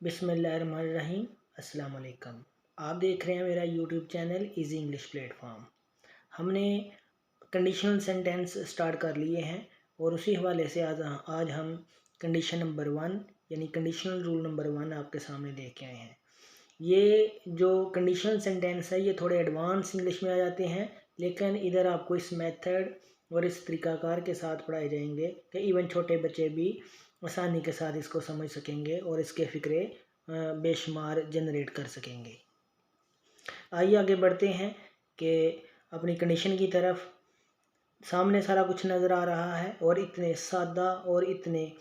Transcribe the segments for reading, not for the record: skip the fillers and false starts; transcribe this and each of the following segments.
बिस्मिल्लाहिर्रहमानिर्रहीम। अस्सलाम वालेकुम। आप देख रहे हैं मेरा YouTube channel easy English platform. हमने कंडीशनल सेंटेंस स्टार्ट कर लिए हैं और उसी हवाले से आज हम कंडीशन नंबर 1 यानी कंडीशनल रूल नंबर 1 आपके सामने लेके आए हैं। ये जो कंडीशनल सेंटेंस है ये थोड़े एडवांस इंग्लिश में आ जाते हैं, लेकिन इधर आपको इस मेथड और इस तरीक़ाकार के साथ पढ़ाए जाएंगे कि इवन छोटे बच्चे भी आसानी के साथ इसको समझ सकेंगे और इसके फ़िक्रे बेशुमार जनरेट कर सकेंगे। आइए आगे बढ़ते हैं कि अपनी कंडीशन की तरफ। सामने सारा कुछ नज़र आ रहा है और इतने सादा और इतने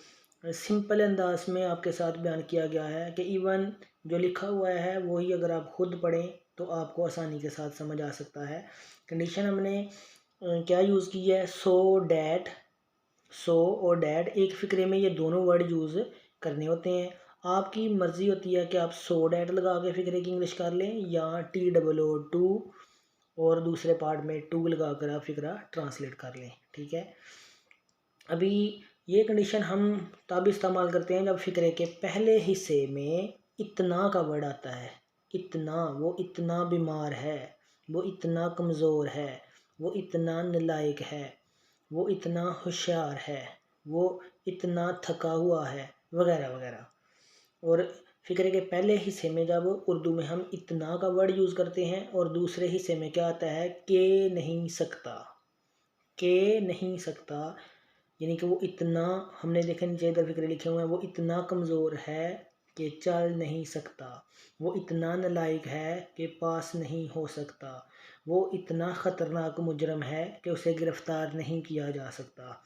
सिंपल अंदाज में आपके साथ बयान किया गया है कि इवन जो लिखा हुआ है वही अगर आप खुद पढ़ें तो आपको आसानी के साथ समझ आ सकता है। कंडीशन हमने क्या यूज़ की है, सो और डैट। एक फ़िक्रे में ये दोनों वर्ड यूज़ करने होते हैं। आपकी मर्ज़ी होती है कि आप सो डैट लगा के फ़िक्रे की इंग्लिश कर लें या TOO और दूसरे पार्ट में टू लगा कर आप फ़िक्रा ट्रांसलेट कर लें। ठीक है, अभी ये कंडीशन हम तब इस्तेमाल करते हैं जब फ़िक्रे के पहले हिस्से में इतना का वर्ड आता है। इतना, वो इतना बीमार है, वो इतना कमज़ोर है, वो इतना नालायक है, वो इतना होशियार है, वो इतना थका हुआ है, वगैरह वगैरह। और फ़िक्रे के पहले हिस्से में जब उर्दू में हम इतना का वर्ड यूज़ करते हैं और दूसरे हिस्से में क्या आता है, के नहीं सकता। के नहीं सकता यानी कि वो इतना, हमने देखे नीचे इधर फ़िक्रे लिखे हुए हैं, वो इतना कमज़ोर है कि चल नहीं सकता, वो इतना नालायक है कि पास नहीं हो सकता, वो इतना ख़तरनाक मुजरम है कि उसे गिरफ़्तार नहीं किया जा सकता।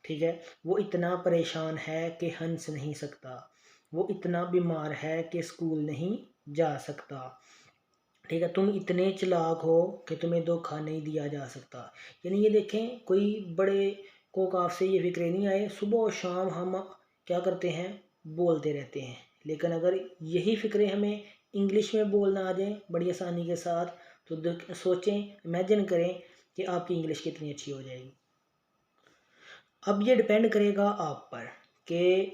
ठीक है, वो इतना परेशान है कि हंस नहीं सकता, वो इतना बीमार है कि स्कूल नहीं जा सकता। ठीक है, तुम इतने चालाक हो कि तुम्हें धोखा नहीं दिया जा सकता। यानी ये देखें, कोई बड़े कोकाफ से ये फ़िक्रे नहीं आए। सुबह और शाम हम क्या करते हैं, बोलते रहते हैं, लेकिन अगर यही फ़िक्रे हमें इंग्लिश में बोलना आ जाए बड़ी आसानी के साथ तो सोचें, इमेजिन करें कि आपकी इंग्लिश कितनी अच्छी हो जाएगी। अब ये डिपेंड करेगा आप पर कि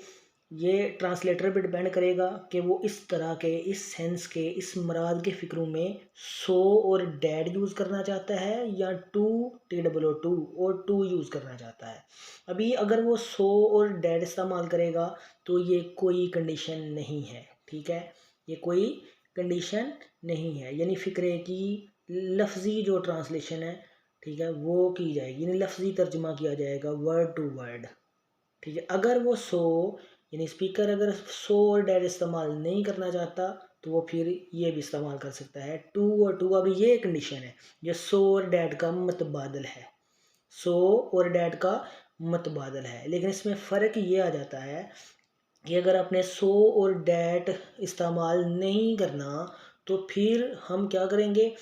ये ट्रांसलेटर पे डिपेंड करेगा कि वो इस तरह के, इस सेंस के, इस मराद के फ़िक्रों में सो और डैड यूज़ करना चाहता है या TOO और टू यूज़ करना चाहता है। अभी अगर वो सो और डैड इस्तेमाल करेगा तो ये कोई कंडीशन नहीं है। ठीक है, ये कोई कंडीशन नहीं है, यानी फ़िक्रे की लफ्ज़ी जो ट्रांसलेशन है, ठीक है, वो की जाएगी, यानी लफ्ज़ी तर्जुमा किया जाएगा वर्ड टू वर्ड। ठीक है, अगर वो सो यानी स्पीकर अगर सो और डैड इस्तेमाल नहीं करना चाहता तो वो फिर ये भी इस्तेमाल कर सकता है टू और टू। अभी ये कंडीशन है जो सो और डैड का मतबादल है, सो और डैड का मतबादल है। लेकिन इसमें फ़र्क ये आ जाता है कि अगर आपने सो और डैट इस्तेमाल नहीं करना तो फिर हम क्या करेंगे,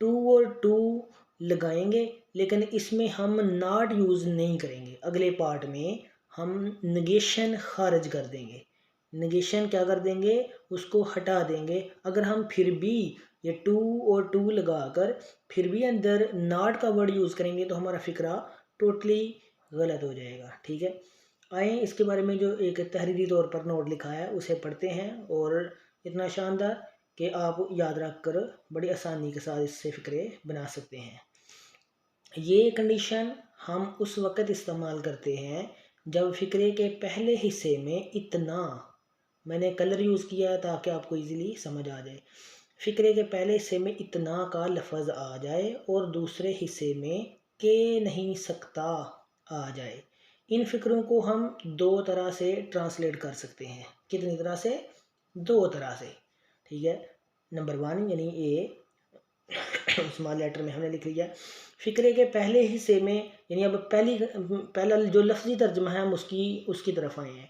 टू और टू लगाएंगे, लेकिन इसमें हम नॉट यूज़ नहीं करेंगे। अगले पार्ट में हम नेगेशन खारिज कर देंगे, नेगेशन क्या कर देंगे, उसको हटा देंगे। अगर हम फिर भी ये टू और टू लगाकर फिर भी अंदर नॉट का वर्ड यूज़ करेंगे तो हमारा फ़िक्रा टोटली गलत हो जाएगा। ठीक है, आए इसके बारे में जो एक तहरीरी तौर पर नोट लिखा है उसे पढ़ते हैं, और इतना शानदार कि आप याद रख कर बड़ी आसानी के साथ इससे फ़िक्रे बना सकते हैं। ये कंडीशन हम उस वक़्त इस्तेमाल करते हैं जब फ़िक्रे के पहले हिस्से में इतना, मैंने कलर यूज़ किया है ताकि आपको इजीली समझ आ जाए। फ़िक्रे के पहले हिस्से में इतना का लफ्ज़ आ जाए और दूसरे हिस्से में के नहीं सकता आ जाए। इन फ़िक्रों को हम दो तरह से ट्रांसलेट कर सकते हैं। कितनी तरह से, दो तरह से। ठीक है, नंबर 1 यानी ए स्मॉल लेटर में हमने लिख लिया। फ़िक्रे के पहले हिस्से में यानी अब पहला जो लफ्ज़ी तर्जुमा है हम उसकी तरफ आए हैं।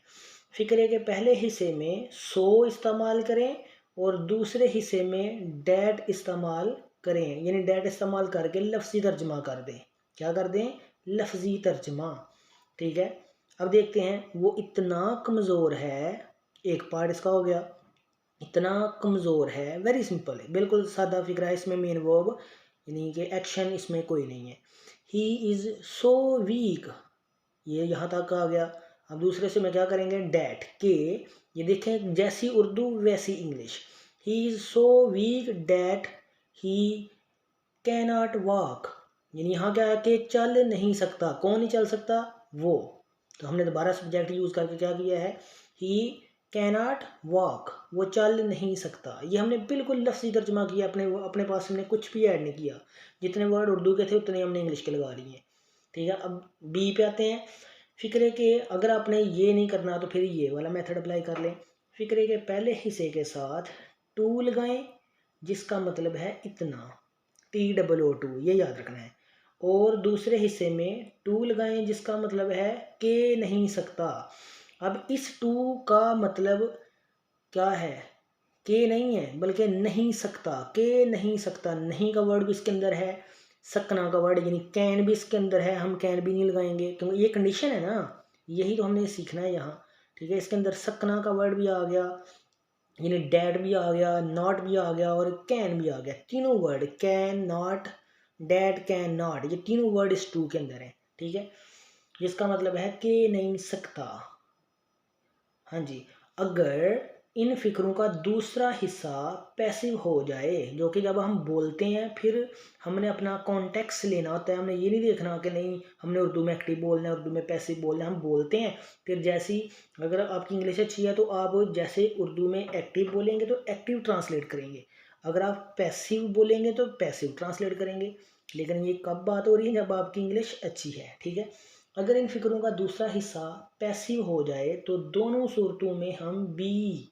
फ़िक्रे के पहले हिस्से में सो इस्तेमाल करें और दूसरे हिस्से में डैट इस्तेमाल करें, यानी डैट इस्तेमाल करके लफ्ज़ी तर्जुमा कर दें। क्या कर दें, लफ्ज़ी तर्जुमा। ठीक है, अब देखते हैं, वो इतना कमज़ोर है, एक पार्ट इसका हो गया, इतना कमज़ोर है। वेरी सिंपल है, बिल्कुल सादा फ़िक्रा है। इसमें मेन वर्ब यानी कि एक्शन इसमें कोई नहीं है। ही इज़ सो वीक, ये यहाँ तक आ गया। अब दूसरे से मैं क्या करेंगे, डेट के, ये देखें जैसी उर्दू वैसी English. He is so weak that he cannot walk, यानी यहाँ क्या है कि चल नहीं सकता, कौन नहीं चल सकता, वो। तो हमने दोबारा सब्जेक्ट यूज़ करके क्या किया है, ही कैनॉट वॉक, वो चल नहीं सकता। ये हमने बिल्कुल लफ्ज़ी तर्जुमा किया, अपने पास हमने कुछ भी ऐड नहीं किया, जितने वर्ड उर्दू के थे उतने हमने इंग्लिश के लगा लिए। ठीक है, अब बी पे आते हैं। फ़िक्रे के, अगर आपने ये नहीं करना तो फिर ये वाला मेथड अप्लाई कर लें। फ़िक्रे के पहले हिस्से के साथ टू लगाएं, जिसका मतलब है इतना, TOO, ये याद रखना है। और दूसरे हिस्से में टू लगाएं, जिसका मतलब है के नहीं सकता। अब इस टू का मतलब क्या है, के नहीं है बल्कि नहीं सकता, के नहीं सकता, नहीं का वर्ड भी इसके अंदर है, सकना का वर्ड यानी कैन भी इसके अंदर है, हम कैन भी नहीं लगाएंगे क्योंकि ये कंडीशन है ना, यही तो हमने सीखना है यहाँ। ठीक है, इसके अंदर सकना का वर्ड भी आ गया, यानी डैड भी आ गया, नॉट भी आ गया और कैन भी आ गया। तीनों word can not, dad can not, ये तीनों वर्ड इस टू के अंदर है। ठीक है, जिसका मतलब है कि नहीं सकता। हाँ जी, अगर इन फिक्रों का दूसरा हिस्सा पैसिव हो जाए, जो कि जब हम बोलते हैं फिर हमने अपना कॉन्टेक्स्ट लेना होता है, हमने ये नहीं देखना कि नहीं हमने उर्दू में एक्टिव बोलना है उर्दू में पैसिव बोलना है, हम बोलते हैं फिर जैसी, अगर आपकी इंग्लिश अच्छी है तो आप जैसे उर्दू में एक्टिव बोलेंगे तो एक्टिव ट्रांसलेट करेंगे, अगर आप पैसिव बोलेंगे तो पैसिव ट्रांसलेट करेंगे। लेकिन ये कब बात हो रही है, जब आपकी इंग्लिश अच्छी है। ठीक है, अगर इन फिक्रों का दूसरा हिस्सा पैसिव हो जाए तो दोनों सूरतों में हम बी,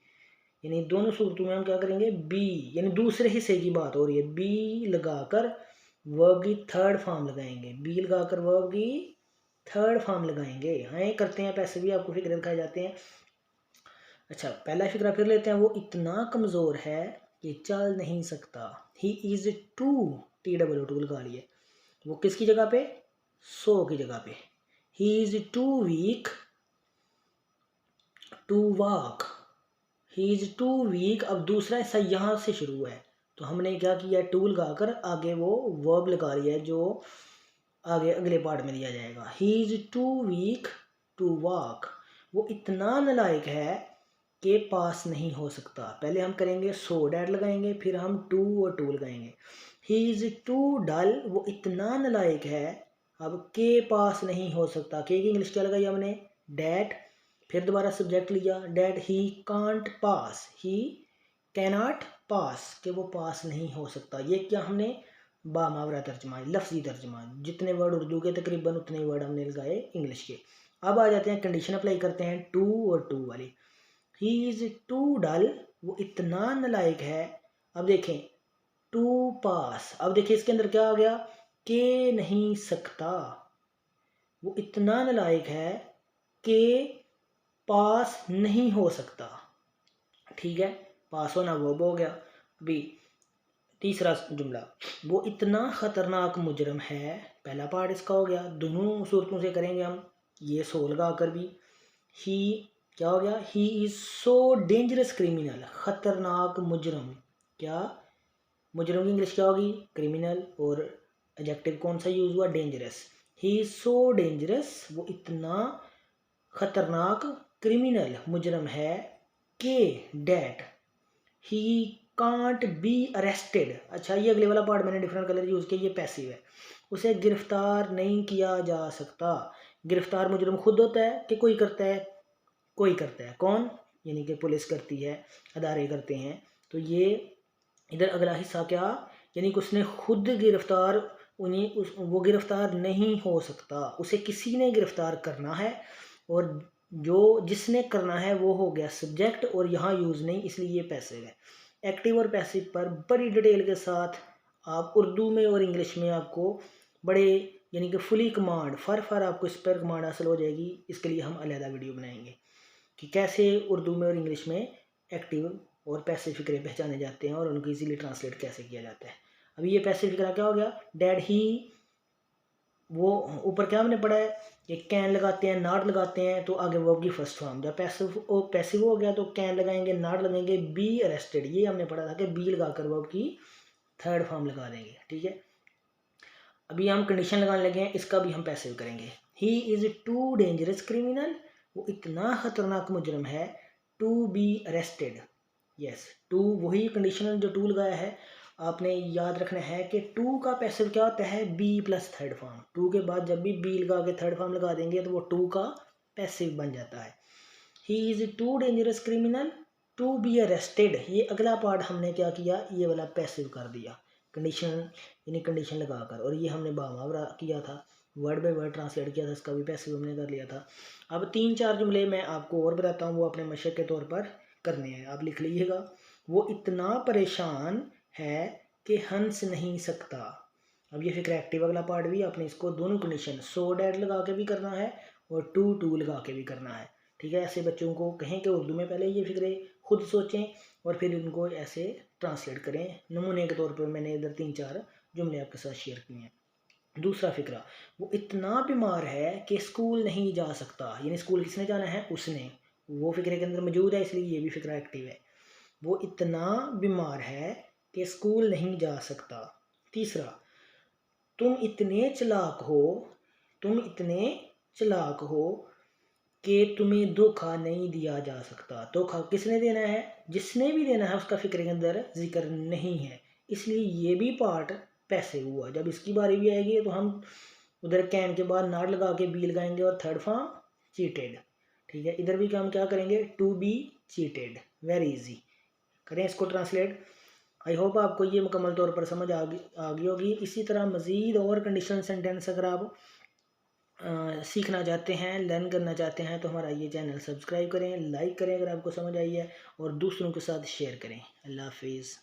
यानी दोनों सूरतों में हम क्या करेंगे, बी, यानी दूसरे हिस्से की बात हो रही है, बी लगाकर वर्ब की थर्ड फॉर्म लगाएंगे, बी लगाकर वर्ब की थर्ड फॉर्म लगाएंगे। हाँ, ये करते हैं, पैसे भी आपको फिक्र दिखाए जाते हैं। अच्छा, पहला फिक्रा फिर लेते हैं। वो इतना कमज़ोर है कि चल नहीं सकता। ही इज़ टू, TOO लगा लिए, वो किसकी जगह पे, सो की जगह पे। He is too weak to walk, he is too weak. अब दूसरा हिस्सा यहाँ से शुरू है तो हमने क्या किया, टू लगाकर आगे वो वर्ब लगा लिया है जो आगे अगले पार्ट में दिया जाएगा। He is too weak to walk, वो इतना नालायक है कि पास नहीं हो सकता। पहले हम करेंगे सो डैट लगाएंगे, फिर हम टू और टू लगाएंगे। ही इज़ टू डल, वो इतना नालायक है, अब के पास नहीं हो सकता, के की इंग्लिश क्या लगाई हमने, डैट, फिर दोबारा सब्जेक्ट लिया that, he can't pass, he cannot pass, कि वो पास नहीं हो सकता। ये क्या हमने बामावरा तर्जमा, लफ्जी तर्जमा, जितने वर्ड उर्दू के तकरीबन उतने वर्ड हमने लगाए इंग्लिश के। अब आ जाते हैं कंडीशन अप्लाई करते हैं टू और टू वाली। ही इज़ टू डल, वो इतना नालायक है। अब देखें टू पास, अब देखिए इसके अंदर क्या आ गया, के नहीं सकता, वो इतना नालायक है कि पास नहीं हो सकता। ठीक है, पास होना वो हो गया। अभी तीसरा जुमला, वो इतना ख़तरनाक मुजरम है, पहला पार्ट इसका हो गया, दोनों सूरतों से करेंगे हम, ये सो लगा कर भी। ही क्या हो गया, ही इज़ सो डेंजरस क्रिमिनल, ख़तरनाक मुजरम, क्या मुजरम की इंग्लिश क्या होगी, क्रिमिनल, और एडजेक्टिव कौन सा यूज़ हुआ, dangerous. He is so dangerous, वो इतना ख़तरनाक क्रिमिनल मुजरम है कि that he can't be arrested. अच्छा, ये अगले वाला पार्ट मैंने डिफरेंट कलर यूज़ किया, ये पैसिव है, उसे गिरफ्तार नहीं किया जा सकता। गिरफ्तार मुजरम खुद होता है कि कोई करता है, कोई करता है, कौन, यानी कि पुलिस करती है, अदारे करते हैं। तो ये इधर अगला हिस्सा क्या, यानी कि उसने खुद गिरफ्तार, उन्हें वो गिरफ्तार नहीं हो सकता, उसे किसी ने गिरफ्तार करना है, और जो जिसने करना है वो हो गया सब्जेक्ट, और यहाँ यूज़ नहीं, इसलिए ये पैसिव है। एक्टिव और पैसिव पर बड़ी डिटेल के साथ आप उर्दू में और इंग्लिश में आपको बड़े, यानी कि फुली कमांड फर आपको इस पर कमांड हासिल हो जाएगी। इसके लिए हम अलहदा वीडियो बनाएंगे कि कैसे उर्दू में और इंग्लिश में एक्टिव और पैसिव फिक्रे पहचाने जाते हैं और उनको इजीली ट्रांसलेट कैसे किया जाता है। अभी ये पैसिव फिक्रा क्या हो गया, डैड ही, वो ऊपर क्या हमने पढ़ा है, ये कैन लगाते हैं, नॉट लगाते हैं, तो आगे वर्ब की फर्स्ट फॉर्म, जब पैसिव हो गया तो कैन लगाएंगे, नॉट लगाएंगे, बी अरेस्टेड, ये हमने पढ़ा था कि बी लगाकर वर्ब की थर्ड फॉर्म लगा देंगे। ठीक है, अभी हम कंडीशन लगाने लगे हैं, इसका भी हम पैसिव करेंगे। He is too dangerous criminal, वो इतना ख़तरनाक मुजरम है, to be arrested. Yes, too वही कंडीशनल जो टू लगाया है, आपने याद रखना है कि टू का पैसिव क्या होता है, B plus third form. To के बाद जब भी बी लगा के थर्ड फॉर्म लगा देंगे तो वो टू का पैसिव बन जाता है। He is too dangerous criminal to be arrested, ये अगला पार्ट हमने क्या किया, ये वाला पैसिव कर दिया कंडीशन, यानी कंडीशन लगाकर, और ये हमने बामुहावरा किया था, वर्ड बाय वर्ड ट्रांसलेट किया था, इसका भी पैसिव हमने कर लिया था। अब 3-4 जुमले मैं आपको और बताता हूँ, वो अपने मशक के तौर पर करने हैं, आप लिख लीजिएगा। वो इतना परेशान है कि हंस नहीं सकता। अब ये फिक्र एक्टिव वाला पार्ट भी आपने इसको दोनों कंडीशन सो डैट लगा के भी करना है और टू लगा के भी करना है। ठीक है, ऐसे बच्चों को कहें कि उर्दू में पहले ये फिक्रे खुद सोचें और फिर उनको ऐसे ट्रांसलेट करें। नमूने के तौर पर मैंने इधर 3-4 जुमले आपके साथ शेयर किए हैं। दूसरा फिक्रा, वो इतना बीमार है कि स्कूल नहीं जा सकता, यानी स्कूल किसने जाना है, उसने, वो फिक्रे के अंदर मौजूद है, इसलिए ये भी फिक्रा एक्टिव है। वो इतना बीमार है कि स्कूल नहीं जा सकता। तीसरा, तुम इतने चालाक हो, तुम इतने चालाक हो कि तुम्हें धोखा नहीं दिया जा सकता। धोखा किसने देना है, जिसने भी देना है उसका फिक्र के अंदर जिक्र नहीं है, इसलिए ये भी पार्ट पैसे हुआ। जब इसकी बारी भी आएगी तो हम उधर कैन के बाद नाट लगा के बी लगाएंगे और थर्ड फॉर्म चीटेड। ठीक है, इधर भी हम क्या करेंगे, to be cheated, very easy. करें इसको ट्रांसलेट। आई होप आपको ये मुकम्मल तौर पर समझ आ गई होगी। इसी तरह मज़ीद और कंडीशनल सेंटेंस अगर आप सीखना चाहते हैं, लर्न करना चाहते हैं, तो हमारा ये चैनल सब्सक्राइब करें, लाइक करें अगर आपको समझ आई है, और दूसरों के साथ शेयर करें। अल्लाह हाफिज़।